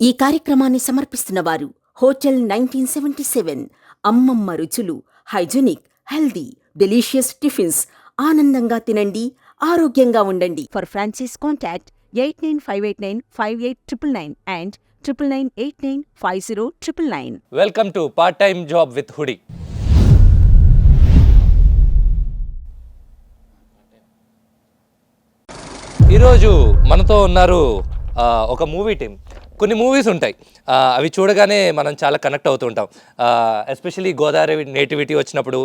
ఈ కార్యక్రమాన్ని సమర్పిస్తున్న వారు హోటల్ 1977 అమ్మమ్మ రుచులు హైజెనిక్ హెల్దీ డెలీషియస్ టిఫిన్స్ ఆనందంగా తినండి ఆరోగ్యంగా ఉండండి. For Francis contact 8958958999 and 9998950999. Welcome to part time job with hoodie. ఈరోజు మనతో ఉన్నారు ఒక మూవీ టీం. కొన్ని మూవీస్ ఉంటాయి, అవి చూడగానే మనం చాలా కనెక్ట్ అవుతూ ఉంటాం. ఎస్పెషలీ గోదావరి నేటివిటీ వచ్చినప్పుడు,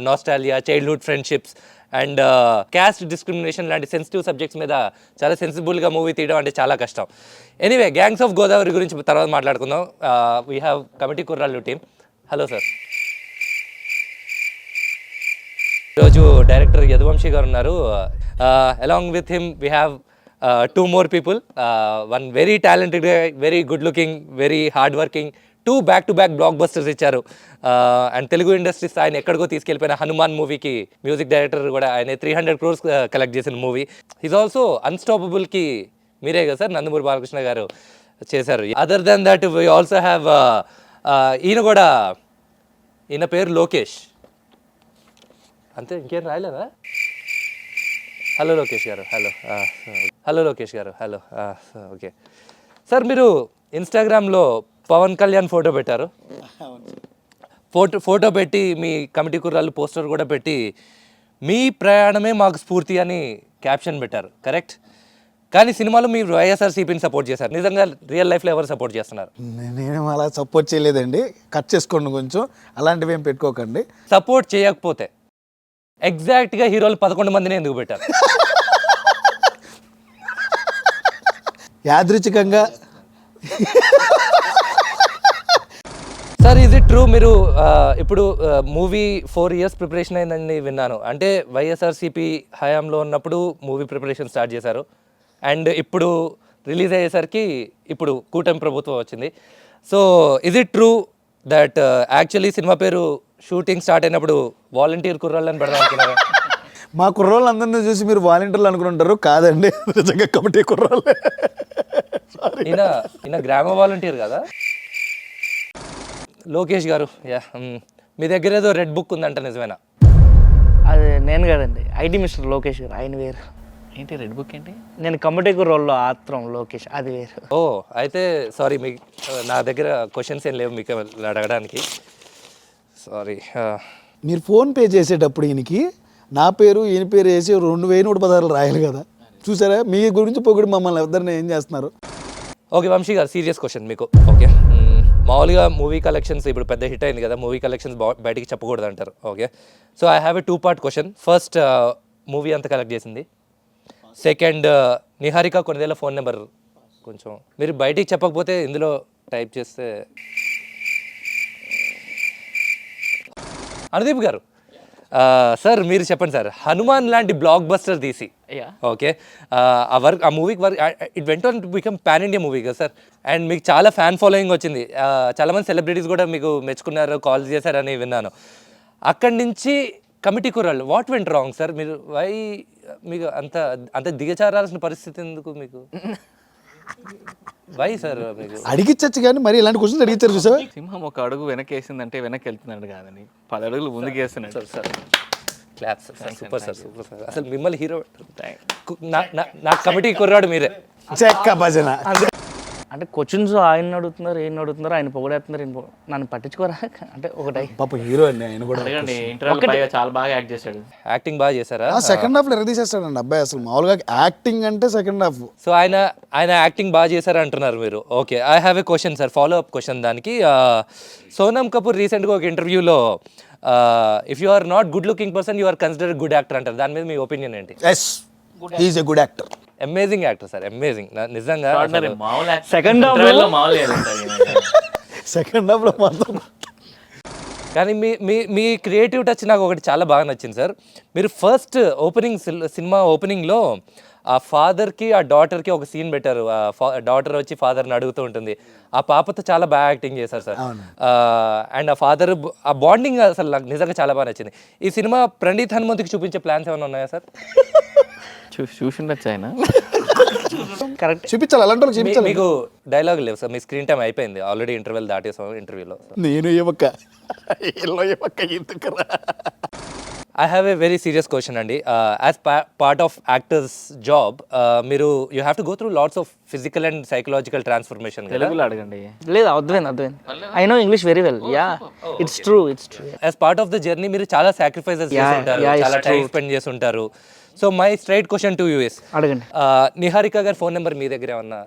nostalgia, childhood friendships and caste discrimination లాంటి సెన్సిటివ్ సబ్జెక్ట్స్ మీద చాలా సెన్సిబుల్గా మూవీ తీయడం అంటే చాలా కష్టం. ఎనీవే, గ్యాంగ్స్ ఆఫ్ గోదావరి గురించి తర్వాత మాట్లాడుకుందాం. వీ హ్యావ్ కమిటీ కుర్రాళ్ళు టీమ్. Hello sir. ఈరోజు డైరెక్టర్ యదువంశీ గారు ఉన్నారు. Along with him we have two more people, one very talented guy, very good looking, very hard working, two back to back blockbusters ఇచ్చారు. And Telugu industries ఆయన ఎక్కడికో తీసుకెళ్ళిపోయిన హనుమాన్ మూవీకి music director కూడా ఆయన 300 crores collect చేసిన మూవీ. ఈజ్ ఆల్సో అన్స్టాపబుల్కి మీరే కదా సార్ నందమూరి బాలకృష్ణ గారు చేశారు. Other than that we also have ఈయన పేరు లోకేష్, అంతే, ఇంకేం రాయలేదా? హలో లోకేష్ గారు. హలో లోకేష్ గారు. ఓకే సార్, మీరు ఇన్స్టాగ్రామ్లో పవన్ కళ్యాణ్ ఫోటో పెట్టారు. ఫోటో పెట్టి మీ కమిటీ కుర్రాళ్ళు పోస్టర్ కూడా పెట్టి మీ ప్రయాణమే మాకు స్ఫూర్తి అని క్యాప్షన్ పెట్టారు, కరెక్ట్? కానీ సినిమాలో మీరు వైఎస్ఆర్సీపీని సపోర్ట్ చేశారు. నిజంగా రియల్ లైఫ్లో ఎవరు సపోర్ట్ చేస్తున్నారు? నేను అలా సపోర్ట్ చేయలేదండి. కట్ చేసుకోండి, కొంచెం అలాంటివి ఏం పెట్టుకోకండి. సపోర్ట్ చేయకపోతే ఎగ్జాక్ట్గా హీరోలు 11 మందిని ఎందుకు పెట్టారు? యాదృచ్ఛికంగా. సార్, ఈజ్ ఇట్ ట్రూ మీరు ఇప్పుడు మూవీ 4 years ప్రిపరేషన్ అయిందని విన్నాను. అంటే వైఎస్ఆర్సీపీ హయాంలో ఉన్నప్పుడు మూవీ ప్రిపరేషన్ స్టార్ట్ చేశారు, అండ్ ఇప్పుడు రిలీజ్ అయ్యేసరికి ఇప్పుడు కూటమి ప్రభుత్వం వచ్చింది. So is it true that actually cinema పేరు షూటింగ్ స్టార్ట్ అయినప్పుడు వాలంటీర్ కుర్రాళ్ళని పెడదాం అనుకున్నారా? మా కుర్రోళ్ళు అందరినీ చూసి మీరు వాలంటీర్లు అనుకుంటారు, కాదండి, నిజంగా కమిటీ కుర్రోళ్ళే. ఈయన గ్రామ వాలంటీర్ కదా. లోకేష్ గారు, మీ దగ్గర ఏదో రెడ్ బుక్ ఉందంట, నిజమేనా? అది నేను కదండి, ఐటీ మిస్టర్ లోకేష్ గారు, ఆయన వేరు. ఏంటి రెడ్ బుక్ ఏంటి? నేను కమిటీకి రోల్లో ఆత్రం లోకేష్, అది వేరు. ఓ, అయితే సారీ, మీ నా దగ్గర క్వశ్చన్స్ ఏం లేవు మీకు అడగడానికి, సారీ. మీరు ఫోన్పే చేసేటప్పుడు ఈయనకి నా పేరు ఈయన పేరు వేసి 2116 రాయాలి కదా, చూసారా? మీ గురించి పొగిడి మమ్మల్ని ఇద్దరిని ఏం చేస్తున్నారు? ఓకే వంశీ గారు, సీరియస్ క్వశ్చన్ మీకు. ఓకే, మామూలుగా మూవీ కలెక్షన్స్ ఇప్పుడు పెద్ద హిట్ అయింది కదా, మూవీ కలెక్షన్స్ బయటికి చెప్పకూడదు అంటారు. Okay, so I have a 2-part question. First, movie అంత కలెక్ట్ చేసింది. సెకండ్, నిహారిక కొన్నిదేళ్ళ ఫోన్ నెంబర్ కొంచెం మీరు బయటికి చెప్పకపోతే ఇందులో టైప్ చేస్తే. అనుదీప్ గారు, సార్ మీరు చెప్పండి సార్, హనుమాన్ లాంటి బ్లాక్ బస్టర్ తీసి, ఓకే, ఆ మూవీకి it went on to become pan India movie కదా సార్, అండ్ మీకు చాలా ఫ్యాన్ ఫాలోయింగ్ వచ్చింది, చాలామంది సెలబ్రిటీస్ కూడా మీకు మెచ్చుకున్నారు, కాల్ చేశారని విన్నాను. అక్కడి నుంచి కమిటీ కుర్రాళ్ళు, వాట్ వెంట్ రాంగ్ సార్? మీరు మీకు అంత దిగచారాల్సిన పరిస్థితి ఎందుకు మీకు? Why sir? మీకు అడిగిచ్చచ్చు కానీ మరి ఇలాంటి క్వశ్చన్స్ అడిగిచ్చారు, చూసావా? సింహం ఒక అడుగు వెనక్కి వేసిందంటే వెనక్కి వెళ్తున్నాడు కాదని 10 అడుగులు ముందుకు వేస్తున్నాడు. Sir claps sir, super sir, super sir. అసలు మిమ్మల్ని హీరో, నా కమిటీ కుర్రాడు మీరే. చెక్క భజన. అంటే క్వశ్చన్స్ ఆయన అడుగుతున్నారు, ఏం అడుగుతున్నారు, ఆయన పొగడేస్తున్నారు, నన్ను పట్టించుకోరా అంటే ఒకటి. పాప హీరో అండి ఆయన కూడా. అడగండి, ఇంటర్వ్యూ చాలా బాగా యాక్ట్ చేశాడు. యాక్టింగ్ బాగా చేశారా? సెకండ్ హాఫ్ లో ఎరదీసేస్తాడండి అబ్బాయి. అసలు మామూలుగా యాక్టింగ్ అంటే సెకండ్ హాఫ్. సో ఆయన యాక్టింగ్ బాగా చేశారు అంటున్నారు మీరు. Okay, I have a question sir, follow up question దానికి. సోనమ్ కపూర్ రీసెంట్గా ఒక ఇంటర్వ్యూలో if you are not good looking person you are consider good actor అంటారు. దాని మీద మీ ఒపీనియన్ ఏంటి? Yes, he is a good actor. Amazing actor sir, amazing, నిజంగా. సెకండ్ హాఫ్ సెకండ్ హాఫ్ లో మాత్రం. కానీ మీ క్రియేటివ్ టచ్ నాకు ఒకటి చాలా బాగా నచ్చింది సార్. మీరు ఫస్ట్ సినిమా ఓపెనింగ్లో ఆ ఫాదర్కి ఆ డాటర్కి ఒక సీన్ పెట్టారు. డాటర్ వచ్చి ఫాదర్ని అడుగుతూ ఉంటుంది. ఆ పాపతో చాలా బాగా యాక్టింగ్ చేశారు సార్. అండ్ ఆ ఫాదర్ ఆ బాండింగ్ అసలు నాకు నిజంగా చాలా బాగా నచ్చింది. ఈ సినిమా ప్రణీత్ హనుమంతుకి చూపించే ప్లాన్స్ ఏమైనా ఉన్నాయా సార్? చూసి ఉండొచ్చు ఆయన. కరెక్ట్. చూపించాలి, అలాంటి వాళ్ళు చూపించాలి. మీకు డైలాగ్ లేవు సార్, మీ స్క్రీన్ టైం అయిపోయింది ఆల్రెడీ, ఇంటర్వెల్ దాటేసాం ఇంటర్వ్యూలో. నేను ఏమక్క ఎల్లో ఏమక్క ఎందుకురా. I have a very serious question అండి. As part of actors job మీరు you have to go through lots of physical and psychological transformation కదా. తెలుగులో అడగండి. లేదు, అర్థమైంది. I know English very well. Yeah, it's true. As part of the journey మీరు చాలా sacrifices చేసి ఉంటారు, yeah, it's చాలా టైం స్పెండ్ చేసి ఉంటారు. So my straight question to you is, అడగండి. నిహారిక గారి ఫోన్ నెంబర్ మీ దగ్గర ఏమన్నా?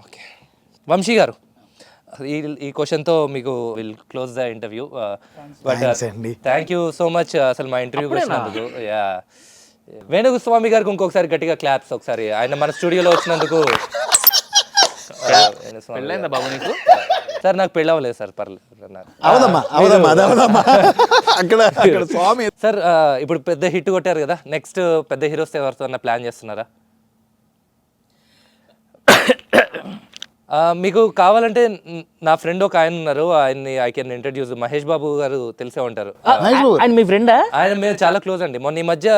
ఓకే వంశీ గారు, ఈ క్వశ్చన్తో మీకు will close the interview. But thank you so much అసలు మా ఇంటర్వ్యూకి వచ్చినందుకు. యా, వేణుగోస్వామి గారికి ఇంకొకసారి గట్టిగా క్లాప్స్ ఒకసారి, ఆయన మన స్టూడియోలో వచ్చినందుకు. పెళ్ళైందా బాబు నీకు? సార్ నాకు పెళ్ళి అవ్వలేదు సార్, పర్లేదు. అవదమ్మా అక్కడ స్వామి. సార్ ఇప్పుడు పెద్ద హిట్ కొట్టారు కదా, నెక్స్ట్ పెద్ద హీరోస్ ఎవరితో ప్లాన్ చేస్తున్నారా? మీకు కావాలంటే నా ఫ్రెండ్ ఒక ఆయన ఉన్నారు, ఆయన్ని I can introduce. Mahesh Babu గారు తెలిసే ఉంటారు. అండ్ మీ ఫ్రెండా? ఆయన మేము చాలా క్లోజ్ అండి. మొన్న ఈ మధ్య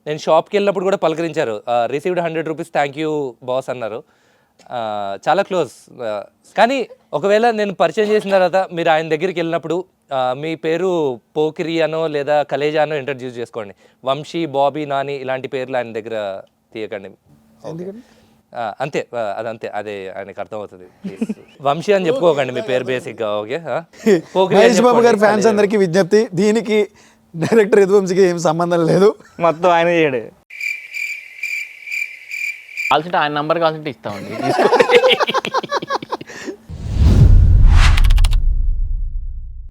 నేను షాప్కి వెళ్ళినప్పుడు కూడా పలకరించారు. Received 100 rupees, thank you boss అన్నారు. చాలా క్లోజ్. కానీ ఒకవేళ నేను పరిచయం చేసిన తర్వాత మీరు ఆయన దగ్గరికి వెళ్ళినప్పుడు మీ పేరు పోకిరి అనో లేదా కలేజా అనో ఇంట్రడ్యూస్ చేసుకోండి. వంశీ, బాబీ, నాని ఇలాంటి పేర్లు ఆయన దగ్గర తీయకండి. అంతే, అదంతే, అదే ఆయనకు అర్థమవుతుంది. వంశీ అని చెప్పుకోకండి మీ పేరు బేసిక్గా. ఓకే, మహేష్ బాబు గారి ఫ్యాన్స్ అందరికీ విజ్ఞప్తి, దీనికి డైరెక్టర్ యదువంశీకి ఏం సంబంధం లేదు, మొత్తం ఆయన చేయడు. కావాల్సింటే ఆయన నంబర్ కావాల్సింటే ఇస్తామండి, తీసుకోండి.